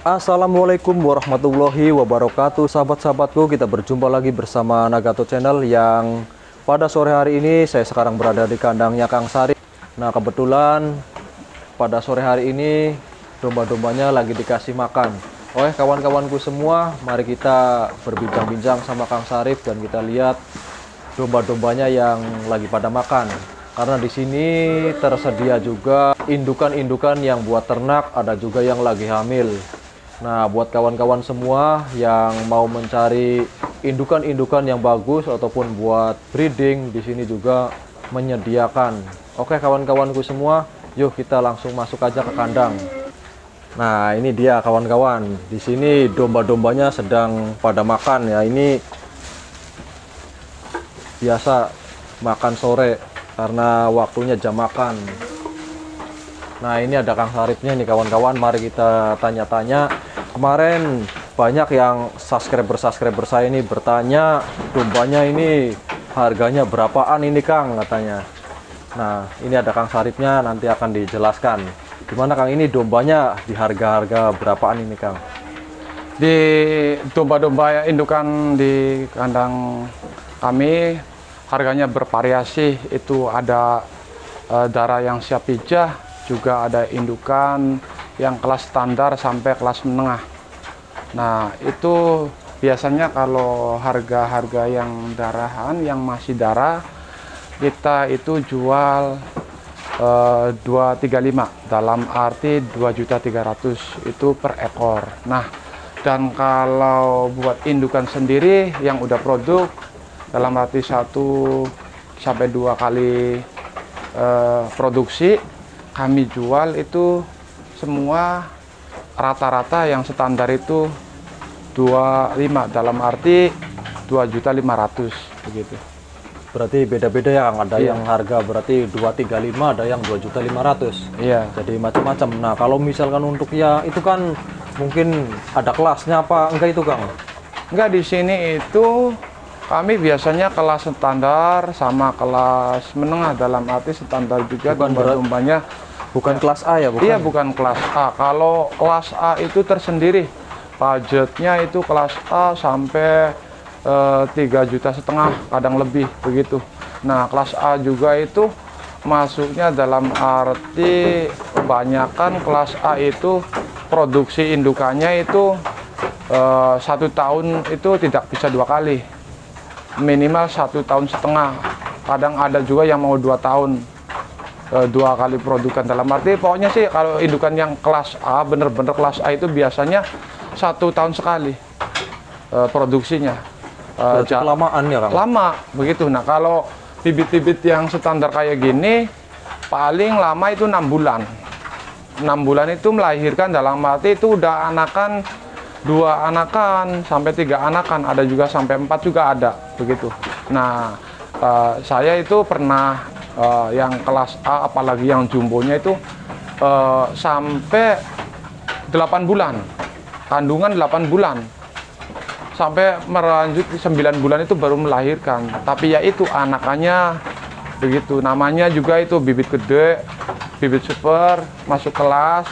Assalamualaikum warahmatullahi wabarakatuh. Sahabat-sahabatku, kita berjumpa lagi bersama Nagato Channel yang pada sore hari ini saya sekarang berada di kandangnya Kang Sarip. Nah, kebetulan pada sore hari ini domba-dombanya lagi dikasih makan. Oke kawan-kawanku semua, mari kita berbincang-bincang sama Kang Sarip dan kita lihat domba-dombanya yang lagi pada makan. Karena di sini tersedia juga indukan-indukan yang buat ternak, ada juga yang lagi hamil. Nah, buat kawan-kawan semua yang mau mencari indukan-indukan yang bagus ataupun buat breeding, di sini juga menyediakan. Oke kawan-kawanku semua, yuk kita langsung masuk aja ke kandang. Nah, ini dia kawan-kawan. Di sini domba-dombanya sedang pada makan ya. Ini biasa makan sore karena waktunya jam makan. Nah, ini ada Kang Saripnya nih kawan-kawan. Mari kita tanya-tanya. Kemarin banyak yang subscriber saya ini bertanya, dombanya ini harganya berapaan ini Kang, katanya. Nah, ini ada Kang Saripnya, nanti akan dijelaskan. Gimana Kang, ini dombanya di harga-harga berapaan ini Kang? Di domba-domba indukan di kandang kami harganya bervariasi. Itu ada darah yang siap pijah, juga ada indukan yang kelas standar sampai kelas menengah. Nah, itu biasanya kalau harga-harga yang darahan, yang masih darah, kita itu jual 235, dalam arti 2.300.000 itu per ekor. Nah, dan kalau buat indukan sendiri yang udah produk, dalam arti 1 sampai 2 kali produksi, kami jual itu semua rata-rata yang standar itu 25, dalam arti 2.500.000 begitu. Berarti beda-beda ya Kang, ada Iya. yang harga berarti 235, ada yang 2.500.000. Iya. Jadi macam-macam. Nah, kalau misalkan untuk ya itu kan mungkin ada kelasnya apa enggak itu Kang? Enggak, di sini itu kami biasanya kelas standar sama kelas menengah, dalam arti standar juga domba-dombanya. Bukan kelas A ya, bukan? Iya, bukan kelas A. Kalau kelas A itu tersendiri, budgetnya itu kelas A sampai 3,5 juta, kadang lebih begitu. Nah, kelas A juga itu masuknya dalam arti kebanyakan kelas A itu produksi indukannya itu 1 tahun itu tidak bisa 2 kali, minimal 1,5 tahun. Kadang ada juga yang mau 2 tahun 2 kali produkan. Dalam arti pokoknya sih kalau indukan yang kelas A, bener-bener kelas A itu biasanya 1 tahun sekali produksinya. Kelamaan ya Kang? Lama begitu. Nah, kalau bibit-bibit yang standar kayak gini paling lama itu 6 bulan. 6 bulan itu melahirkan, dalam arti itu udah anakan 2 anakan sampai 3 anakan, ada juga sampai 4 juga ada begitu. Nah, saya itu pernah yang kelas A, apalagi yang jumbonya itu sampai 8 bulan, kandungan 8 bulan, sampai melanjut 9 bulan itu baru melahirkan. Tapi ya itu anakannya begitu, namanya juga itu bibit gede, bibit super, masuk kelas.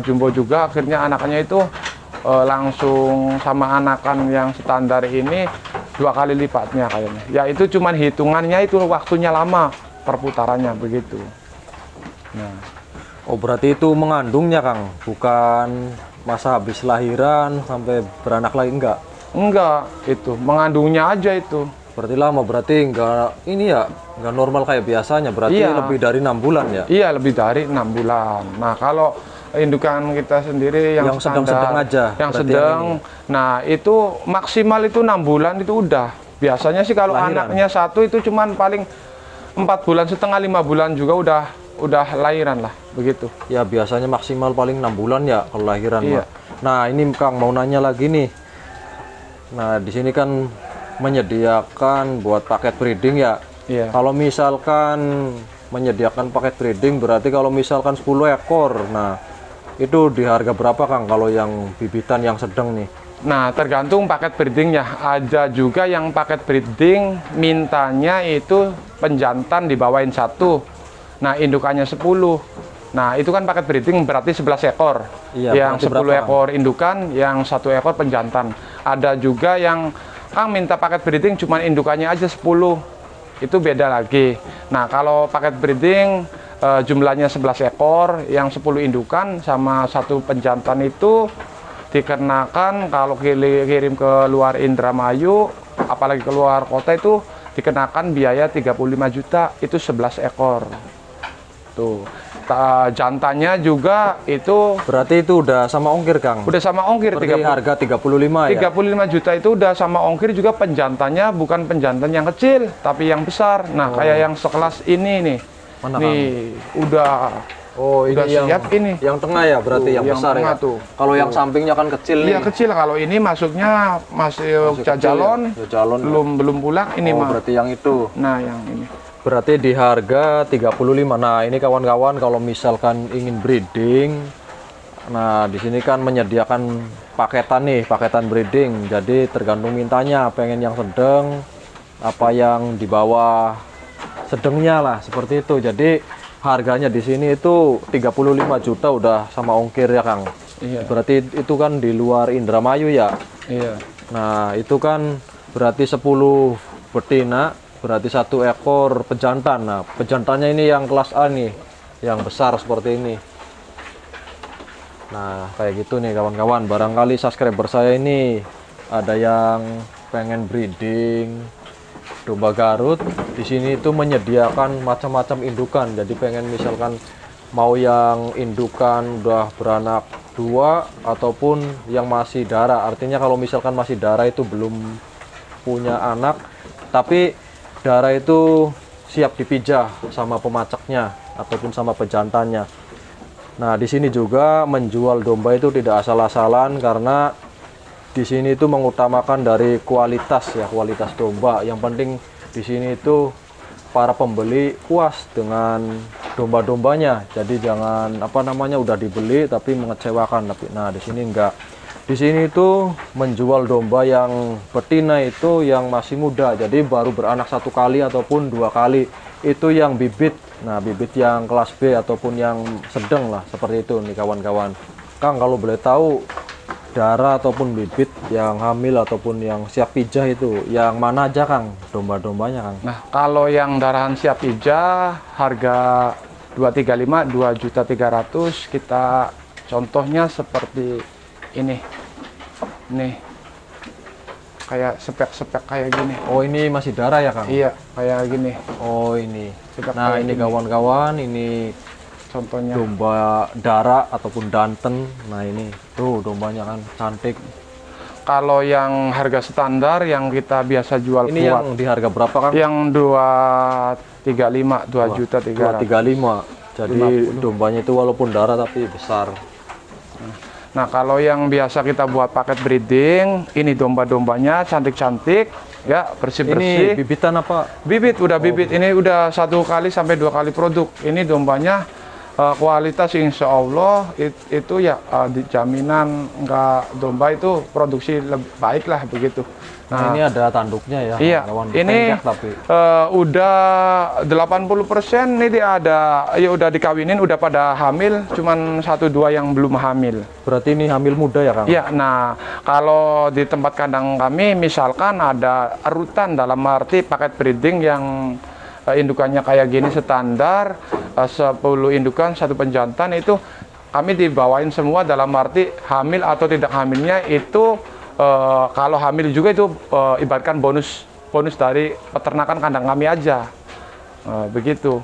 Jumbo juga akhirnya anakannya itu langsung sama anakan yang standar ini 2 kali lipatnya kayaknya. Ya itu cuman hitungannya itu waktunya lama perputarannya begitu. Nah, Oh, berarti itu mengandungnya Kang, bukan masa habis lahiran sampai beranak lagi enggak? enggak, itu mengandungnya aja itu. Berarti lama, berarti enggak ini ya, enggak normal kayak biasanya, berarti Iya. lebih dari 6 bulan ya? Iya, lebih dari 6 bulan. Nah, kalau indukan kita sendiri yang sedang-sedang standar, aja, yang berarti sedang, yang nah itu maksimal itu 6 bulan itu udah. Biasanya sih kalau Lahiran. anaknya satu itu cuman paling 4,5 bulan, 5 bulan juga udah lahiran lah begitu. Ya biasanya maksimal paling 6 bulan ya kalau lahiran. Iya. Mah. Nah, ini Kang mau nanya lagi nih. Nah, di sini kan menyediakan buat paket breeding ya. Iya. Kalau misalkan menyediakan paket breeding berarti kalau misalkan 10 ekor. Nah, itu di harga berapa Kang kalau yang bibitan yang sedang nih? Nah, tergantung paket breedingnya. Ada juga yang paket breeding mintanya itu penjantan dibawain 1. Nah, indukannya 10. Nah, itu kan paket breeding berarti 11 ekor. Iya, Yang 10 berapa, ekor indukan, yang 1 ekor penjantan. Ada juga yang Kang minta paket breeding cuma indukannya aja 10. Itu beda lagi. Nah, kalau paket breeding jumlahnya 11 ekor, yang 10 indukan sama 1 penjantan itu dikenakan kalau kirim ke luar Indramayu, apalagi ke luar kota itu dikenakan biaya 35 juta, itu 11 ekor. Tuh. Jantannya juga itu Berarti itu udah sama ongkir, Kang? udah sama ongkir. Berarti harga 35 ya? 35 juta itu udah sama ongkir, juga penjantannya bukan penjantan yang kecil tapi yang besar. Nah, kayak yang sekelas ini nih. Mana, nih, udah ini yang siap ini. Yang tengah ya, berarti Tuh, yang yang besar tengah ya. tuh. Kalau yang sampingnya kan kecil Iya, nih. kecil. Kalau ini masuknya masih jajalon, ya? Jajalon, belum pulang ini mah. berarti yang itu. Nah, yang ini. Berarti di harga 35. Nah, ini kawan-kawan kalau misalkan ingin breeding, nah di sini kan menyediakan paketan nih, paketan breeding. Jadi tergantung mintanya, pengen yang sedang, apa yang di bawah sedangnya lah, seperti itu. Jadi harganya di sini itu 35 juta udah sama ongkir ya, Kang. Iya. Berarti itu kan di luar Indramayu ya. Iya. Nah, itu kan berarti 10 betina, berarti 1 ekor pejantan. Nah, pejantannya ini yang kelas A nih, yang besar seperti ini. Nah, kayak gitu nih kawan-kawan. Barangkali subscriber saya ini ada yang pengen breeding domba Garut. Di sini itu menyediakan macam-macam indukan. Jadi pengen misalkan mau yang indukan udah beranak 2 ataupun yang masih darah. Artinya kalau misalkan masih darah itu belum punya anak, tapi darah itu siap dipijah sama pemacaknya ataupun sama pejantannya. Nah, di sini juga menjual domba itu tidak asal-asalan, karena di sini itu mengutamakan dari kualitas ya, kualitas domba. Yang penting di sini itu para pembeli puas dengan domba-dombanya. Jadi jangan udah dibeli tapi mengecewakan. Nah, di sini enggak. Di sini itu menjual domba yang betina itu yang masih muda, jadi baru beranak 1 kali ataupun 2 kali, itu yang bibit. Nah, bibit yang kelas B ataupun yang sedang lah, seperti itu nih kawan-kawan. Kang, kalau boleh tahu darah ataupun bibit yang hamil ataupun yang siap pijah itu yang mana aja, Kang, domba-dombanya, Kang? Nah, kalau yang darahan siap pijah harga 235, 2.300.000. Kita contohnya seperti ini. Nih, kayak spek-spek kayak gini. Oh, ini masih darah ya, Kang? Iya, kayak gini. Oh, ini. Spek Nah, kayak ini gini. kawan-kawan, ini Contohnya. domba darah ataupun danten. Nah, ini tuh dombanya kan cantik. Kalau yang harga standar yang kita biasa jual Ini kuat, yang di harga berapa, Kang? yang 235, 2.300.000. 235. Jadi dombanya itu walaupun darah tapi besar. Nah, kalau yang biasa kita buat paket breeding, ini domba-dombanya cantik-cantik, ya, Ini bersih-bersih. bibitan apa? Bibit, udah bibit. Ini udah 1 kali sampai 2 kali produk. Ini dombanya kualitas insya Allah itu ya jaminan nggak, domba itu produksi lebih baik lah begitu. Nah, ini ada tanduknya ya. Iya, kawan. ini Pengkek tapi. udah 80% ini dia ada, ya udah dikawinin, udah pada hamil, cuman 1-2 yang belum hamil. Berarti ini hamil muda ya, Kang? Iya, nah kalau di tempat kandang kami misalkan ada arutan, dalam arti paket breeding yang indukannya kayak gini standar, 10 indukan 1 penjantan, itu kami dibawain semua, dalam arti hamil atau tidak hamilnya itu kalau hamil juga itu ibaratkan bonus dari peternakan kandang kami aja. Begitu.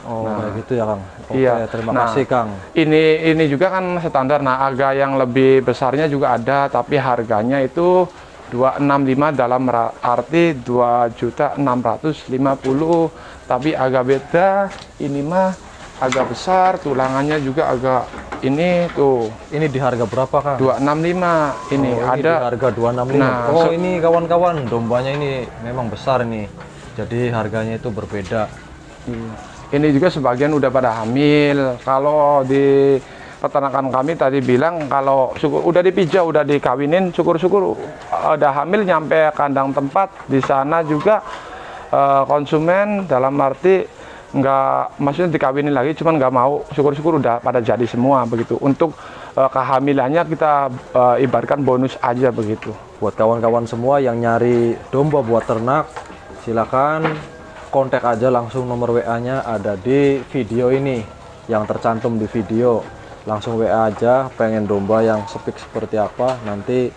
Oh, kayak gitu ya, Kang. Oke, Iya. terima kasih, Kang. Ini juga kan standar. Nah, agak yang lebih besarnya juga ada, tapi harganya itu 265, dalam arti 2.650.000. Tapi agak beda. Ini mah agak besar, tulangannya juga agak ini tuh. Ini di harga berapa, Kang? 265. Ini Oh, ada di harga 265. Nah, Oh, ini kawan-kawan, dombanya ini memang besar nih. Jadi harganya itu berbeda. Ini juga sebagian udah pada hamil. Kalau di peternakan kami tadi bilang kalau udah dipijah, udah dikawinin, syukur-syukur udah hamil nyampe kandang tempat. Di sana juga konsumen dalam arti nggak, maksudnya dikawinin lagi, cuman nggak mau. Syukur-syukur udah pada jadi semua begitu. Untuk kehamilannya kita ibaratkan bonus aja begitu. Buat kawan-kawan semua yang nyari domba buat ternak, silakan kontak aja langsung, nomor WA-nya ada di video ini yang tercantum di video. Langsung WA aja, pengen domba yang spek seperti apa, nanti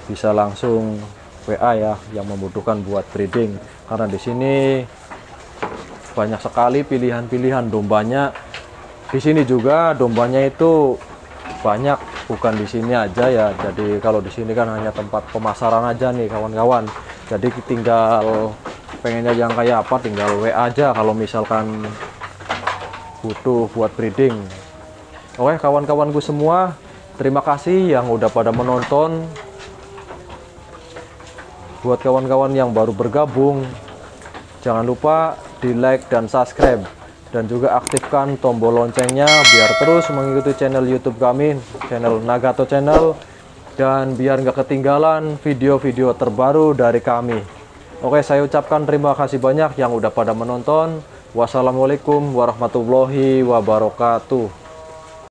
bisa langsung WA ya, yang membutuhkan buat breeding. Karena di sini banyak sekali pilihan-pilihan dombanya. Di sini juga dombanya itu banyak, bukan di sini aja ya. Jadi kalau di sini kan hanya tempat pemasaran aja nih kawan-kawan. Jadi tinggal pengennya yang kayak apa, tinggal WA aja kalau misalkan butuh buat breeding. Oke kawan-kawanku semua, terima kasih yang udah pada menonton. Buat kawan-kawan yang baru bergabung, jangan lupa di like dan subscribe, dan juga aktifkan tombol loncengnya biar terus mengikuti channel YouTube kami, channel Nagato Channel, dan biar nggak ketinggalan video-video terbaru dari kami. Oke, saya ucapkan terima kasih banyak yang udah pada menonton. Wassalamualaikum warahmatullahi wabarakatuh.